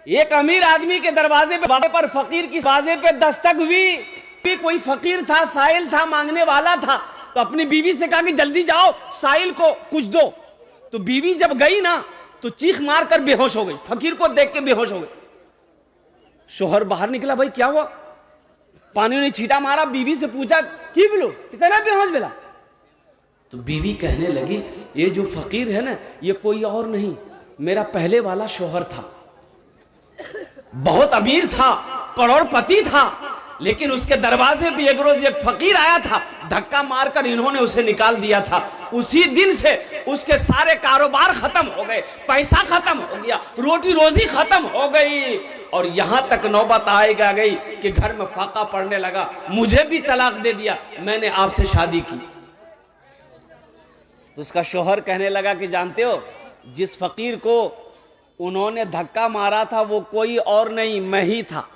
एक अमीर आदमी के दरवाजे पर फकीर की दरवाजे पे दस्तक हुई। कोई फकीर था, साइल था, मांगने वाला था, तो अपनी बीवी से कहा कि जल्दी जाओ साइल को कुछ दो। तो बीवी जब गई ना तो चीख मार कर बेहोश हो गई, फकीर को देख के बेहोश हो गई। शोहर बाहर निकला, भाई क्या हुआ? पानी ने छींटा मारा, बीवी से पूछा की बोलो, कहना बेहोश बेला। तो बीवी कहने लगी ये जो फकीर है ना ये कोई और नहीं, मेरा पहले वाला शोहर था, बहुत अमीर था, करोड़पति था, लेकिन उसके दरवाजे पे एक रोज एक फकीर आया था, धक्का मारकर इन्होंने उसे निकाल दिया था। उसी दिन से उसके सारे कारोबार खत्म हो गए, पैसा खत्म हो गया, रोटी रोजी खत्म हो गई, और यहां तक नौबत आएगा गई कि घर में फाका पड़ने लगा, मुझे भी तलाक दे दिया, मैंने आपसे शादी की। तो उसका शौहर कहने लगा कि जानते हो जिस फकीर को उन्होंने धक्का मारा था वो कोई और नहीं, मैं ही था,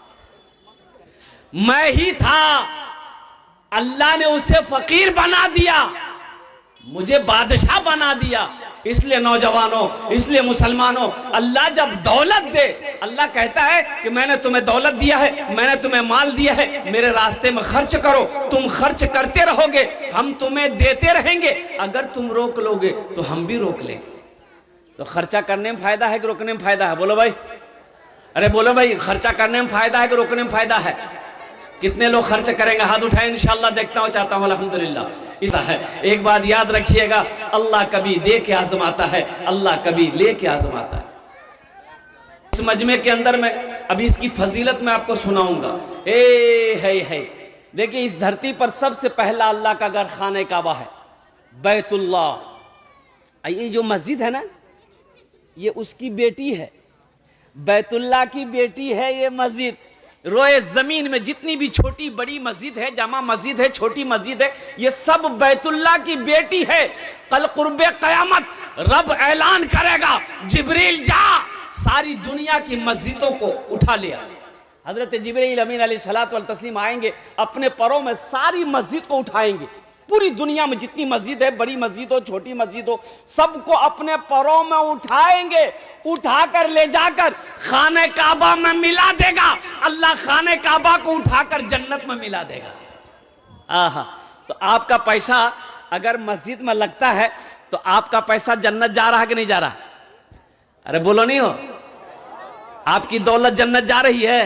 मैं ही था। अल्लाह ने उसे फकीर बना दिया, मुझे बादशाह बना दिया। इसलिए नौजवानों, इसलिए मुसलमानों, अल्लाह जब दौलत दे, अल्लाह कहता है कि मैंने तुम्हें दौलत दिया है, मैंने तुम्हें माल दिया है, मेरे रास्ते में खर्च करो। तुम खर्च करते रहोगे, हम तुम्हें देते रहेंगे। अगर तुम रोक लोगे तो हम भी रोक लेंगे। तो खर्चा करने में फायदा है कि रोकने में फायदा है? बोलो भाई, अरे बोलो भाई, खर्चा करने में फायदा है कि रोकने में फायदा है? कितने लोग खर्च करेंगे? हाथ उठाए, इंशाल्लाह देखता हूं, चाहता हूं, अल्हम्दुलिल्लाह। ऐसा है, एक बात याद रखिएगा, अल्लाह कभी दे के आजमाता है, अल्लाह कभी ले के आजमाता है। इस मजमे के अंदर में अभी इसकी फजीलत मैं आपको सुनाऊंगा। है देखिए, इस धरती पर सबसे पहला अल्लाह का घर खाने काबा है, बैतुल्लाह। ये जो मस्जिद है ना, ये उसकी बेटी है, बैतुल्लाह की बेटी है ये मस्जिद। रोए जमीन में जितनी भी छोटी बड़ी मस्जिद है, जामा मस्जिद है, छोटी मस्जिद है, ये सब बैतुल्लाह की बेटी है। कल कुर्बे कयामत रब ऐलान करेगा, जिब्रील जा सारी दुनिया की मस्जिदों को उठा लिया। हजरत जिब्रील अमीन अलैहिस्सलात वल तस्लीम आएंगे, अपने परों में सारी मस्जिद को उठाएंगे। पूरी दुनिया में जितनी मस्जिद है, बड़ी मस्जिद हो, छोटी मस्जिद हो, सबको अपने परों में उठाएंगे, उठाकर ले जाकर खाने काबा में मिला देगा। अल्लाह खाने काबा को उठाकर जन्नत में मिला देगा। आहा, तो आपका पैसा अगर मस्जिद में लगता है तो आपका पैसा जन्नत जा रहा है कि नहीं जा रहा? अरे बोलो नहीं हो, आपकी दौलत जन्नत जा रही है?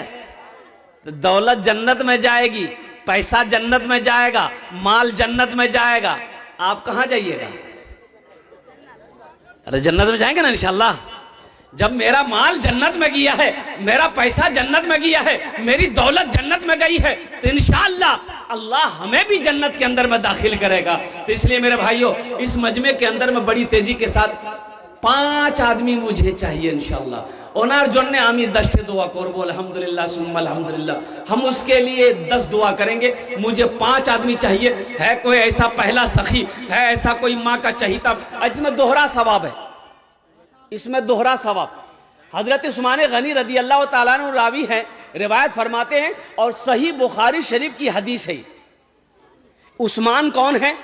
तो दौलत जन्नत में जाएगी, पैसा जन्नत में जाएगा, माल जन्नत में जाएगा, आप कहां जाइएगा? अरे जन्नत में जाएंगे ना इंशाल्लाह। जब मेरा माल जन्नत में गया है, मेरा पैसा जन्नत में गया है, मेरी दौलत जन्नत में गई है, तो इंशाल्लाह अल्लाह हमें भी जन्नत के अंदर में दाखिल करेगा। तो इसलिए मेरे भाइयों, इस मजमे के अंदर में बड़ी तेजी के साथ 5 आदमी मुझे चाहिए इंशाल्लाह। ओनार जोन्ने आमी 10 दुआ करबो, अल्हम्दुलिल्लाह सुम्मा अल्हम्दुलिल्लाह। हम उसके लिए 10 दुआ करेंगे। मुझे 5 आदमी चाहिए। है कोई ऐसा पहला सखी, है ऐसा कोई माँ का चहीता? इसमें दोहरा सवाब है, इसमें दोहरा सवाब। हजरत उस्मान गनी रदी अल्लाह ताला अन्हु रावी हैं, रिवायत फरमाते हैं, और सही बुखारी शरीफ की हदीस है। उस्मान कौन है?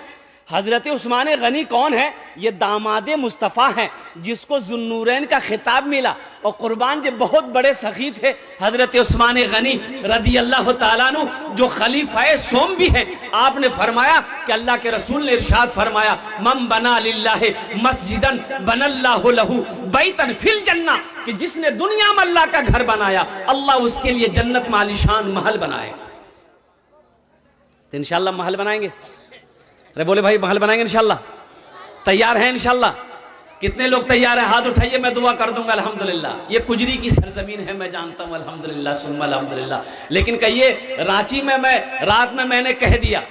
हजरत उस्मान गनी कौन है? ये दामादे मुस्तफ़ा हैं, जिसको जुन्नूरैन का खिताब मिला। और कुर्बान जो बहुत बड़े सखी थे हजरत उस्मान गनी रदी अल्लाह ताला अन्हु, जो खलीफाए सोम भी हैं। आपने फरमाया कि अल्लाह के रसूल ने इरशाद फरमाया, मम बना लिल्लाहि मस्जिदन बनल्लाहु लहू बैतन फिल जन्नह, कि जिसने दुनिया में अल्लाह का घर बनाया, अल्लाह उसके लिए जन्नत में आलीशान महल बनाएगा। तो इंशाल्लाह महल बनाएंगे। अरे बोले भाई, महल बनाएंगे इंशाल्लाह? तैयार हैं इंशाल्लाह? कितने लोग तैयार हैं? हाथ उठाइए, मैं दुआ कर दूंगा अल्हम्दुलिल्लाह। ये कुजरी की सरजमीन है, मैं जानता हूं, अल्हम्दुलिल्लाह सुम्मा अल्हम्दुलिल्लाह। लेकिन कहिए, रांची में मैं रात में मैंने कह दिया,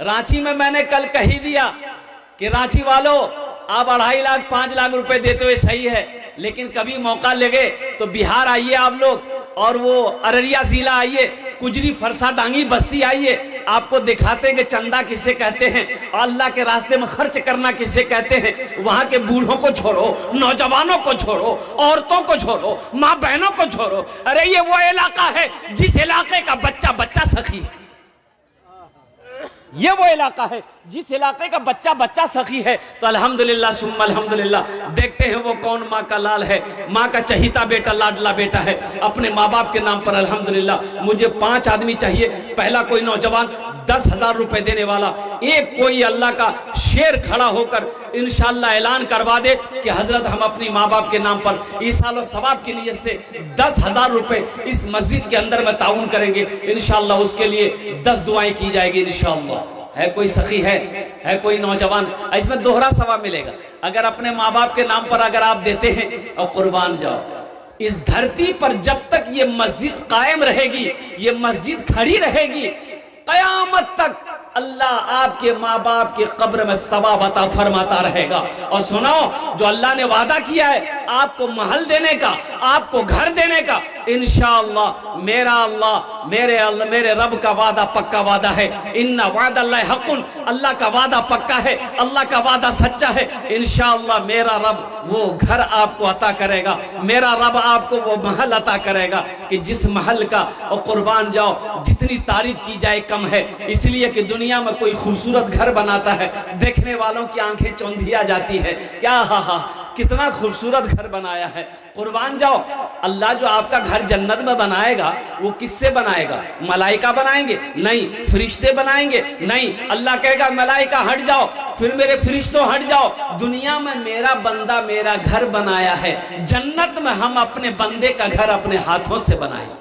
रांची में मैंने कल कह दिया कि रांची वालों, आप 2.5 लाख 5 लाख रुपए देते हुए सही है, लेकिन कभी मौका लगे तो बिहार आइए आप लोग, और वो अररिया जिला आइए, कुजरी फरसा डांगी बस्ती आइए, आपको दिखाते हैं कि चंदा किसे कहते हैं, अल्लाह के रास्ते में खर्च करना किसे कहते हैं। वहां के बूढ़ों को छोड़ो, नौजवानों को छोड़ो, औरतों को छोड़ो, माँ बहनों को छोड़ो। अरे ये वो इलाका है जिस इलाके का बच्चा बच्चा सखी है। ये वो इलाका है जिस इलाके का बच्चा बच्चा सखी है तो अल्हम्दुलिल्लाह सुम्मा अल्हम्दुलिल्लाह। देखते हैं वो कौन माँ का लाल है, माँ का चहीता बेटा, लाडला बेटा है अपने माँ बाप के नाम पर। अल्हम्दुलिल्लाह मुझे 5 आदमी चाहिए। पहला कोई नौजवान 10,000 रुपए देने वाला, एक कोई अल्लाह का शेर खड़ा होकर इंशाअल्लाह ऐलान करवा दे कि हजरत हम अपनी माँ बाप के नाम पर ईसाल और सवाब की नीयत से 10,000 रुपए इस मस्जिद के अंदर में ताउन करेंगे इंशाअल्लाह। उसके लिए 10 दुआएं की जाएगी इंशाअल्लाह। है कोई सखी है कोई नौजवान? इसमें दोहरा सवाब मिलेगा। अगर अपने माँ बाप के नाम पर अगर आप देते हैं और कुर्बान जाओ। इस धरती पर जब तक ये मस्जिद कायम रहेगी, ये मस्जिद खड़ी रहेगी, कयामत तक अल्लाह आपके माँ बाप के कब्र में सवाब अता फरमाता रहेगा। और सुनो, जो अल्लाह ने वादा किया है आपको महल देने का, आपको घर देने का, इंशाअल्लाह मेरा अल्लाह मेरे रब का वादा पक्का वादा है। इन्ना वादल्लाहि हक़्क़ुन, अल्लाह का वादा पक्का है, अल्लाह का वादा सच्चा है। इंशाअल्लाह मेरा रब वो घर आपको अता करेगा, मेरा रब आपको वो महल अता करेगा कि जिस महल का और कुर्बान जाओ जितनी तारीफ की जाए कम है। इसलिए कि दुनिया में कोई खूबसूरत घर बनाता है, देखने वालों की आंखें चौंधिया जाती है, क्या हा कितना खूबसूरत घर बनाया है। कुर्बान जाओ, अल्लाह जो आपका घर जन्नत में बनाएगा वो किससे बनाएगा? मलाइका बनाएंगे? नहीं। फरिश्ते बनाएंगे? नहीं। अल्लाह कहेगा मलाइका हट जाओ, फिर मेरे फरिश्तों हट जाओ। दुनिया में मेरा बंदा मेरा घर बनाया है, जन्नत में हम अपने बंदे का घर अपने हाथों से बनाएंगे।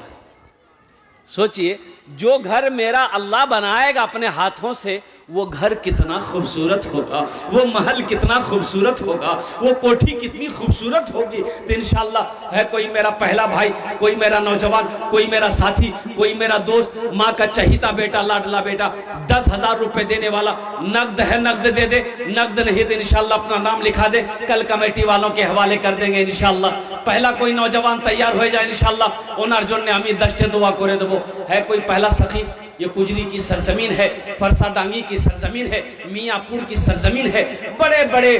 सोचिए, जो घर मेरा अल्लाह बनाएगा अपने हाथों से, वो घर कितना खूबसूरत होगा, वो महल कितना खूबसूरत होगा, वो कोठी कितनी खूबसूरत होगी। तो इंशाअल्लाह है कोई मेरा पहला भाई, कोई मेरा नौजवान, कोई मेरा साथी, कोई मेरा दोस्त, माँ का चहीता बेटा, लाडला बेटा, 10,000 रुपए देने वाला, नकद है नकद दे दे, नकद नहीं तो इंशाअल्लाह अपना नाम लिखा दे, कल कमेटी वालों के हवाले कर देंगे इंशाअल्लाह। पहला कोई नौजवान तैयार हो जाए इंशाअल्लाह। ओनार जोन ने हमें 10 दुआ करे देवो। है कोई पहला सखी? ये कुजरी की सरजमीन है, फरसा डांगी की सरजमीन है, मियाँपुर की सरजमीन है। बड़े बड़े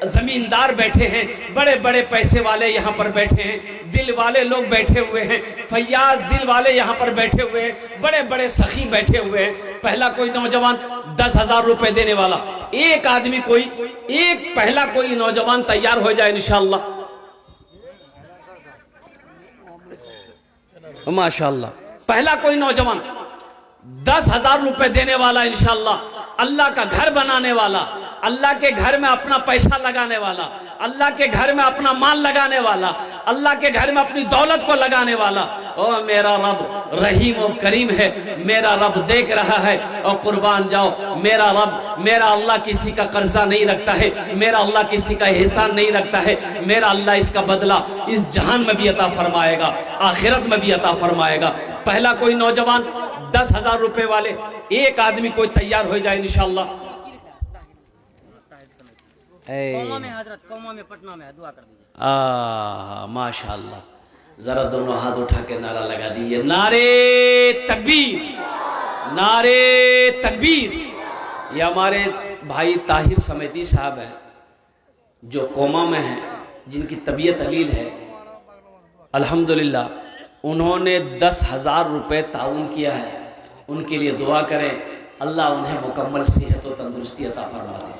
जमींदार बैठे हैं, बड़े बड़े पैसे वाले यहाँ पर बैठे हैं, दिल वाले लोग बैठे हुए हैं, फैयाज दिल वाले यहाँ पर बैठे हुए हैं, बड़े बड़े सखी बैठे हुए हैं। पहला कोई नौजवान 10,000 रुपए देने वाला, एक आदमी कोई, एक पहला कोई नौजवान तैयार हो जाए इंशाअल्लाह। माशाअल्लाह, पहला कोई नौजवान 10,000 रुपए देने वाला इंशाअल्लाह। अल्लाह का घर बनाने वाला, अल्लाह के घर में अपना पैसा लगाने वाला, अल्लाह के घर में अपना माल लगाने वाला, अल्लाह के घर में अपनी दौलत को लगाने वाला। ओ मेरा रब रहीम और करीम है, मेरा रब देख रहा है। और कुर्बान जाओ, मेरा रब, मेरा अल्लाह किसी का कर्जा नहीं रखता है, मेरा अल्लाह किसी का एहसान नहीं रखता है। मेरा अल्लाह इसका बदला इस जहान में भी अता फरमाएगा, आखिरत में भी अता फरमाएगा। पहला कोई नौजवान 10,000 रुपए वाले, एक आदमी कोई तैयार हो जाए इंशाअल्लाह। में पटना में दुआ कर दीजिए। माशाअल्लाह, जरा दोनों हाथ उठा के नारा लगा दीजिए, नारे तकबीर, नारे तकबीर। ये हमारे भाई ताहिर समेती साहब हैं जो कोमा में हैं, जिनकी तबीयत अलील है। अल्हम्दुलिल्लाह उन्होंने 10,000 रुपये ताउन किया है। उनके लिए दुआ करें, अल्लाह उन्हें मुकम्मल सेहत और तंदुरुस्ती अता फरमा दे।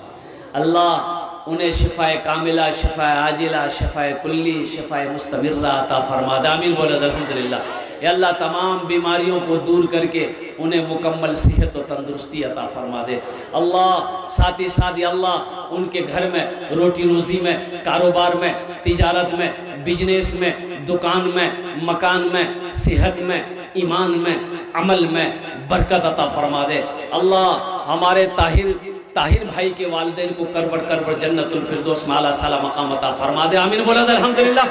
अल्लाह उन्हें शिफाए कामिला, शिफाए आजिला, शिफाए कुल्ली, शिफाए मुस्तमिर्रा अता फरमा दे। आमीन बोले अल्हम्दुलिल्लाह। या अल्लाह तमाम बीमारियों को दूर करके उन्हें मुकम्मल सेहत और तंदुरुस्ती अता फरमा दे। अल्लाह साथ ही साथ या अल्लाह उनके घर में रोटी रोज़ी में, कारोबार में, तिजारत में, बिजनेस में, दुकान में, मकान में, सेहत में, ईमान में, अमल में बरकत अता फरमा दे। अल्लाह हमारे ताहिर भाई के वालिदैन को करबर जन्नतुल फिरदौस में आला साला मकाम अता फरमा दे। आमीन बोला अल्हम्दुलिल्लाह।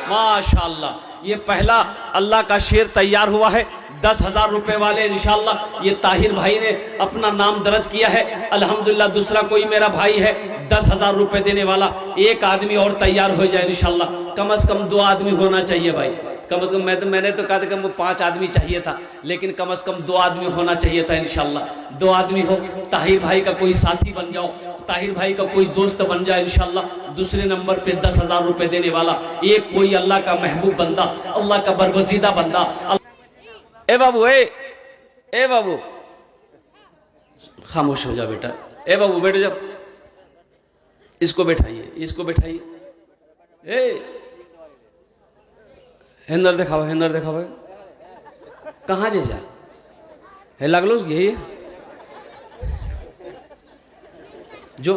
माशाअल्लाह, ये पहला अल्लाह का शेर तैयार हुआ है 10,000 रुपए वाले इंशाअल्लाह। ये ताहिर भाई ने अपना नाम दर्ज किया है अल्हम्दुलिल्लाह। दूसरा कोई मेरा भाई है 10,000 रुपए देने वाला, एक आदमी और तैयार हो जाए इंशाअल्लाह। कम से कम 2 आदमी होना चाहिए भाई, कम से कम। मैंने तो कहा था कि वो 5 आदमी चाहिए था, लेकिन कम से कम 2 आदमी होना चाहिए था इंशाअल्लाह। 2 आदमी हो, ताहिर भाई का कोई साथी बन जाओ, ताहिर भाई का कोई दोस्त बन जाए इंशाअल्लाह। दूसरे नंबर पे 10,000 रुपए देने वाला, एक कोई अल्लाह का महबूब बंदा, अल्लाह का बरगुज़ीदा बंदा। ए बाबू, ए बाबू, खामोश हो जा बेटा। ए बाबू बैठ जा, इसको बैठाइए, इसको बैठाइए। ए हेंदर देखावा, हेंदर देखावा। कहाँ जे जा है लागलो ये जो